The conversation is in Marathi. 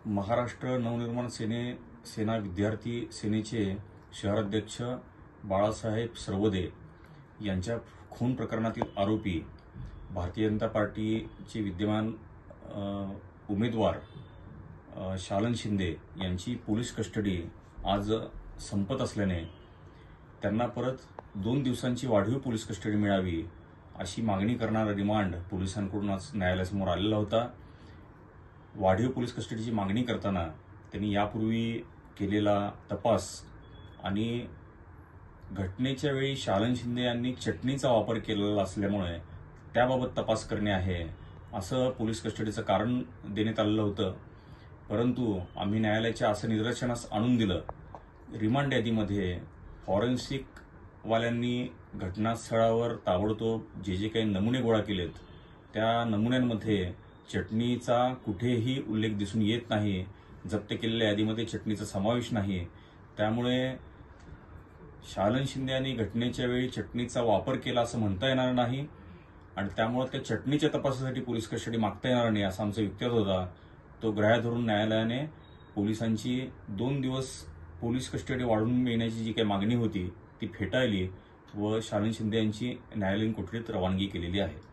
महाराष्ट्र नवनिर्माण सेना विद्यार्थी सेनेचे शहराध्यक्ष बाळासाहेब सरवदे यांच्या खून प्रकरणातील आरोपी भारतीय जनता पार्टीचे विद्यमान उमेदवार शालन शिंदे यांची पोलीस कस्टडी आज संपत असल्याने त्यांना परत 2 दिवसांची वाढीव पोलीस कस्टडी मिळावी अशी मागणी करणारा रिमांड पोलिसांकडून आज न्यायालयासमोर आलेला होता। वाढीव पोलीस कस्टडीची मागणी करताना त्यांनी यापूर्वी केलेला तपास आणि घटनेच्या वेळी शालन शिंदे यांनी चटणीचा वापर केलेला असल्यामुळे त्याबाबत तपास करणे आहे असं पोलीस कस्टडीचं कारण देण्यात आलेलं होतं। परंतु आम्ही न्यायालयाच्या असं निदर्शनास आणून दिलं, रिमांड यादीमध्ये फॉरेन्सिक वाल्यांनी घटनास्थळावर ताबडतोब जे काही नमुने गोळा केलेत त्या नमुन्यांमध्ये चटणीचा कुठेही उल्लेख दिसून येत नाही। जप्त केलेल्या यादीमध्ये चटणीचा समावेश नाही। त्यामुळे शालन शिंदे यांनी घटनेच्या वेळी चटणीचा वापर केला असं म्हणता येणार नाही आणि त्यामुळे त्या चटणीच्या तपासासाठी पोलीस कस्टडी मागता येणार नाही असा आमचा युक्तिवाद होता। तो ग्राह्य धरून न्यायालयाने पोलिसांची 2 दिवस पोलीस कस्टडी वाढवून मिळण्याची जी काही मागणी होती ती फेटाळली व शालन शिंदे यांची न्यायालयीन कोठडीत रवानगी केलेली आहे।